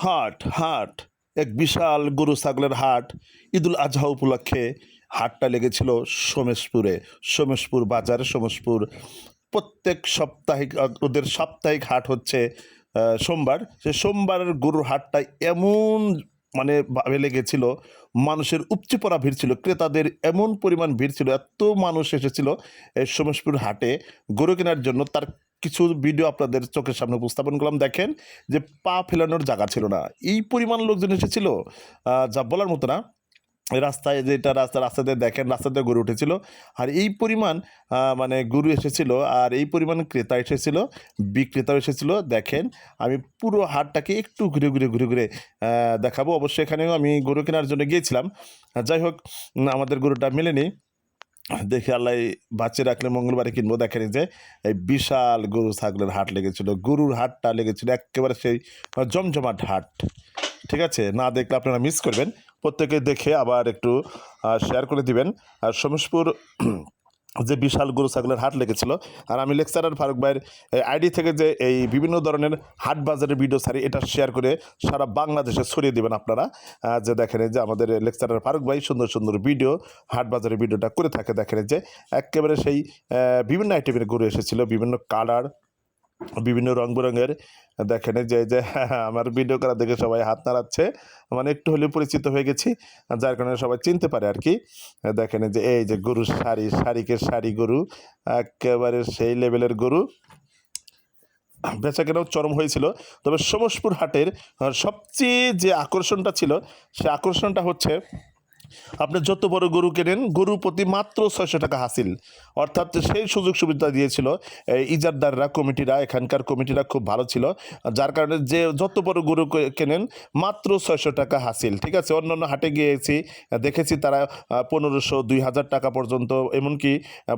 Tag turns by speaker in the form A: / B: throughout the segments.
A: হাট হাট এক বিশাল গরু ছাগলের হাট। ঈদুল আজহা উপলক্ষে হাটটা লেগেছিল সোমেশপুরে, সোমেশপুর বাজার, সোমেশপুর। প্রত্যেক সাপ্তাহিক ওদের সাপ্তাহিক হাট হচ্ছে সোমবার। সে সোমবারের গরুর হাটটা এমন মানে ভাবে লেগেছিল, মানুষের উপচে পড়া ভিড় ছিল, ক্রেতাদের এমন পরিমাণ ভিড় ছিল, এত মানুষ এসেছিল এই সোমেশপুর হাটে গরু কেনার জন্য। তার কিছু ভিডিও আপনাদের চোখের সামনে উপস্থাপন করলাম। দেখেন যে পা ফেলানোর জায়গা ছিল না, এই পরিমাণ লোকজন এসেছিল, যা বলার মতো না। রাস্তায় যেটা রাস্তা দিয়ে দেখেন, রাস্তাতে গরু উঠেছিল, আর এই পরিমাণ মানে গরু এসেছিল, আর এই পরিমাণ ক্রেতা এসেছিল, বিক্রেতাও এসেছিল। দেখেন, আমি পুরো হাটটাকে একটু ঘুরে ঘুরে ঘুরে ঘুরে দেখাবো। অবশ্যই এখানেও আমি গরু কেনার জন্য গিয়েছিলাম। যাই হোক, আমাদের গরুটা মেলেনি, দেখে আল্লাহ বাঁচিয়ে রাখলে মঙ্গলবারে কিনবো। দেখেন এই যে এই বিশাল গরু ছাগলের হাট লেগেছিল, গরুর হাটটা লেগেছিল একেবারে সেই জমজমাট হাট। ঠিক আছে, না দেখলে আপনারা মিস করবেন। প্রত্যেকে দেখে আবার একটু শেয়ার করে দিবেন। আর সোমেশপুর যে বিশাল গরু ছাগলের হাট লেগেছিল, আর আমি লেকচারার ফারুক ভাইয়ের আইডি থেকে যে এই বিভিন্ন ধরনের হাট বাজারের ভিডিও ছাড়ি, এটা শেয়ার করে সারা বাংলাদেশে ছড়িয়ে দেবেন আপনারা। যে দেখেন যে আমাদের লেকচারার ফারুক ভাই সুন্দর সুন্দর ভিডিও, হাট বাজারের ভিডিওটা করে থাকে। দেখেন যে একেবারে সেই বিভিন্ন আইটেমের গরু এসেছিল, বিভিন্ন কালার, বিভিন্ন রং বেরঙের। দেখেন যে যে আমার ভিডিও করা দেখে সবাই হাত নাড়াচ্ছে, মানে একটু হলেও পরিচিত হয়ে গেছি, যার কারণে সবাই চিনতে পারে আর কি। দেখেন যে এই যে গরুর শাড়ি, শাড়িকে শাড়ি গরু, একেবারে সেই লেভেলের গরু। বেচা কেনাও চরম হয়েছিল। তবে সোমেশপুর হাটের সবচেয়ে যে আকর্ষণটা ছিল, সে আকর্ষণটা হচ্ছে আপনি যত বড় গরু কেনেন, গরু প্রতি মাত্র 600 টাকা হাসিল। অর্থাৎ সেই সুযোগ সুবিধা দিয়েছিল এই ইজারদাররা, কমিটিরা, এখানকার কমিটিরা খুব ভালো ছিল, যার কারণে যে যত বড় গরু কেনেন মাত্র 600 টাকা হাসিল। ঠিক আছে, অন্যান্য হাটে গিয়েছি, দেখেছি তারা 1500, 2000 টাকা পর্যন্ত, এমনকি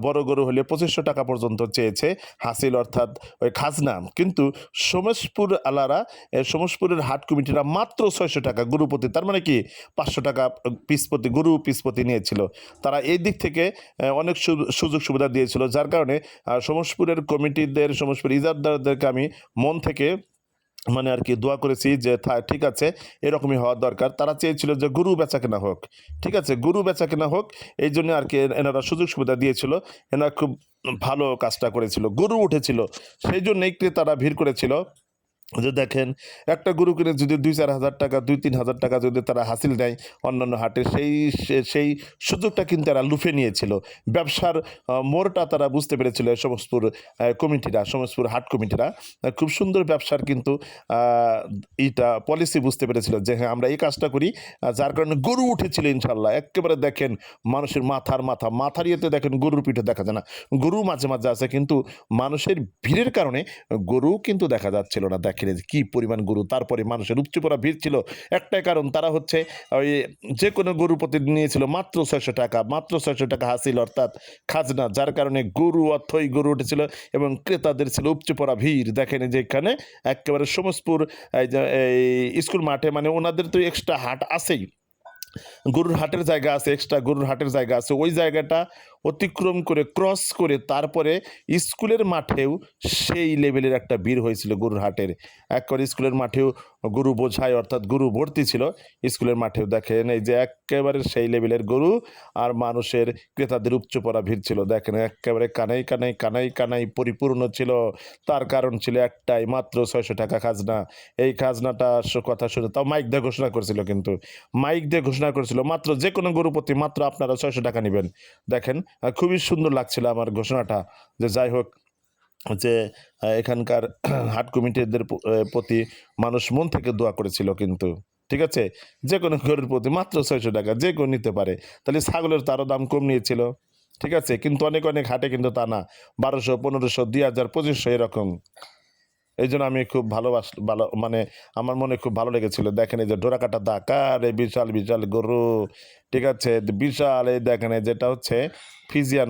A: বড় গরু হলে 2500 টাকা পর্যন্ত চেয়েছে হাসিল, অর্থাৎ ওই খাজনা। কিন্তু সোমেশপুর আলারা, সোমেশপুরের হাট কমিটিরা মাত্র 600 টাকা গরু প্রতি, তার মানে কি 500 টাকা পিস প্রতি, গরু পিস প্রতি নিয়েছিল। তারা এই দিক থেকে অনেক সুযোগ সুবিধা দিয়েছিল, যার কারণে সোমেশপুরের কমিটিদের, সোমেশপুর ইজারদারদেরকে আমি মন থেকে মানে আর কি দোয়া করেছি যে ঠিক আছে, এরকমই হওয়া দরকার। তারা চেয়েছিল যে গরু বেচা কেনা হোক, ঠিক আছে, গরু বেচা কেনা হোক, এই জন্য আর কি এনারা সুযোগ সুবিধা দিয়েছিল। এনারা খুব ভালো কাজটা করেছিল, গরু উঠেছিল, সেই জন্যই ক্রেতারা ভিড় করেছিল। যে দেখেন, একটা গরু কিনে যদি 2-4 হাজার টাকা, 2-3 হাজার টাকা যদি তারা হাসিল নেয় অন্যান্য হাটে, সেই সুযোগটা কিন্তু তারা লুফে নিয়েছিল। ব্যবসার মোড়টা তারা বুঝতে পেরেছিল সমস্তপুর কমিটিরা, সমস্তপুর হাট কমিটিরা খুব সুন্দর ব্যবসার কিন্তু এইটা পলিসি বুঝতে পেরেছিল যে হ্যাঁ, আমরা এই কাজটা করি, যার কারণে গরু উঠেছিল ইনশাল্লাহ। একেবারে দেখেন মানুষের মাথার ইয়েতে দেখেন গরুর পিঠে দেখা যায় না, গরু মাঝে মাঝে আছে, কিন্তু মানুষের ভিড়ের কারণে গরু কিন্তু দেখা যাচ্ছিল না। দেখেন কি পরিমাণ গরু, তারপরে মানুষের উপচে পড়া ভিড় ছিল। একটাই কারণ, তারা হচ্ছে ওই যে কোনো গরু প্রতি নিয়েছিল মাত্র 600 টাকা, মাত্র 600 টাকা হাসিল, অর্থাৎ খাজনা, যার কারণে গরু অথই গরু উঠেছিল এবং ক্রেতাদের ছিল উপচে পড়া ভিড়। দেখেন যে এখানে একেবারে সোমেশপুর এই স্কুল মাঠে, মানে ওনাদের তো এক্সট্রা হাট আছেই, গরুর হাটের জায়গা আছে, এক্সট্রা গরুর হাটের জায়গা আছে, ওই জায়গাটা অতিক্রম করে, ক্রস করে, তারপরে স্কুলের মাঠেও সেই লেভেলের একটা ভিড় হয়েছিল গরুর হাটের। একবারে স্কুলের মাঠেও গরু বোঝায়, অর্থাৎ গরু ভর্তি ছিল স্কুলের মাঠেও। দেখেন এই যে একেবারে সেই লেভেলের গরু, আর মানুষের, ক্রেতাদের উপচে পড়া ভিড় ছিল। দেখেন একেবারে কানাই কানাই কানাই কানাই পরিপূর্ণ ছিল। তার কারণ ছিল একটাই, মাত্র 600 টাকা খাজনা। এই খাজনাটা কথা শুনে তাও মাইক দিয়ে ঘোষণা করেছিল, কিন্তু মাইক দিয়ে ঘোষণা করেছিল মাত্র যে কোনো গরু প্রতি মাত্র আপনারা 600 টাকা নেবেন। দেখেন খুবই সুন্দর লাগছিল আমার ঘোষণাটা। যে যাই হোক, যে এখানকার হাট কমিটিদের প্রতি মানুষ মন থেকে দোয়া করেছিল, কিন্তু ঠিক আছে, যে কোনো গরুর প্রতি মাত্র 600 টাকা, যে কেউ নিতে পারে। তাহলে ছাগলের তারও দাম কম নিয়েছিল, ঠিক আছে, কিন্তু অনেক অনেক হাটে কিন্তু তা না, 1200, 1500, 2000, 2500 এরকম। এই জন্য আমি খুব ভালো মানে আমার মনে খুব ভালো লেগেছিল। দেখেন এই যে ডোরাকাটা দাগ, আর এই বিশাল বিশাল গরু, ঠিক আছে, বিশাল। এই দেখেন যেটা হচ্ছে ফিজিয়ান,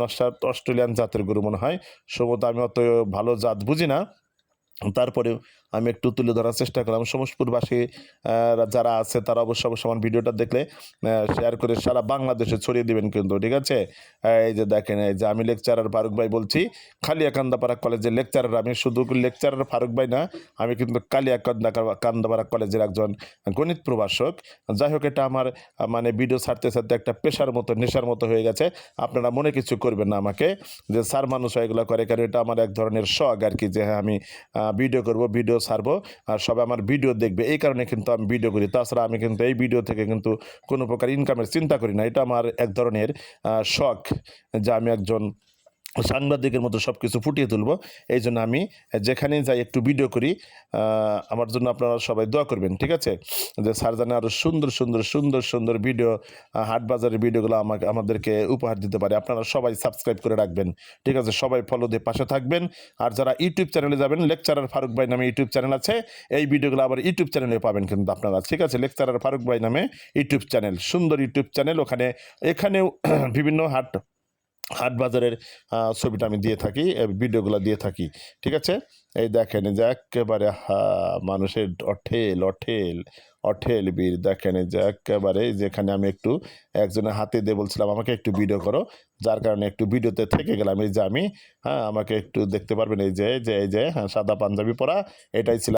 A: অস্ট্রেলিয়ান জাতের গরু মনে হয়, সম্ভবত, আমি অত ভালো জাত বুঝি না, তারপরেও আমি একটু তুলে ধরার চেষ্টা করলাম। শমসপুরবাসী যারা আছে তারা অবশ্যই আমার ভিডিওটা দেখলে শেয়ার করে সারা বাংলাদেশে ছড়িয়ে দিবেন কিন্তু, ঠিক আছে? এই যে দেখেন, এই যে আমি লেকচারার ফারুক ভাই বলছি, কালিয়াকান্দাপাড়া কলেজের লেকচারার। আমি শুধু লেকচারার ফারুক ভাই না, আমি কিন্তু কান্দাপাড়া কলেজের একজন গণিত প্রভাষক। যাই হোক, এটা আমার মানে ভিডিও ছাড়তে ছাড়তে একটা পেশার মতো, নেশার মতো হয়ে গেছে। আপনারা মনে কিছু করবেন না আমাকে যে স্যার মানুষ এগুলো করে, কারণ এটা আমার এক ধরনের শখ আর কি, যে হ্যাঁ আমি ভিডিও করব, ভিডিও ছাড়বো, আর সবাই আমার ভিডিও দেখবে, এই কারণে কিন্তু আমি ভিডিও করি। তাছাড়া আমি কিন্তু এই ভিডিও থেকে কিন্তু কোনো প্রকার ইনকামের চিন্তা করি না। এটা আমার এক ধরনের শখ, যে আমি একজন সাংবাদিকের মতো সব কিছু ফুটিয়ে তুলবো। এই জন্য আমি যেখানেই যাই একটু ভিডিও করি। আমার জন্য আপনারা সবাই দোয়া করবেন, ঠিক আছে? যে স্যার যেন আরও সুন্দর সুন্দর সুন্দর সুন্দর ভিডিও, হাট বাজারের ভিডিওগুলো আমাদেরকে উপহার দিতে পারে। আপনারা সবাই সাবস্ক্রাইব করে রাখবেন, ঠিক আছে? সবাই ফলো দিয়ে পাশে থাকবেন। আর যারা ইউটিউব চ্যানেলে যাবেন, লেকচারার ফারুক ভাই নামে ইউটিউব চ্যানেল আছে, এই ভিডিওগুলো আবার ইউটিউব চ্যানেলে পাবেন কিন্তু আপনারা, ঠিক আছে? লেকচারার ফারুক ভাই নামে ইউটিউব চ্যানেল, সুন্দর ইউটিউব চ্যানেল। এখানেও বিভিন্ন হাট বাজারের ছবিটা আমি দিয়ে থাকি, ভিডিওগুলো দিয়ে থাকি, ঠিক আছে? এই দেখেন যে একেবারে মানুষের অঠেল অঠেল অঠেল ভিড়। দেখেন যে একেবারে, যেখানে আমি একটু একজনের হাতে দিয়ে বলছিলাম আমাকে একটু ভিডিও করো, যার কারণে একটু ভিডিওতে থেকে গেলাম। এই যে আমি, আমাকে একটু দেখতে পারবেন, এই যে সাদা পাঞ্জাবি পরা, এটাই ছিল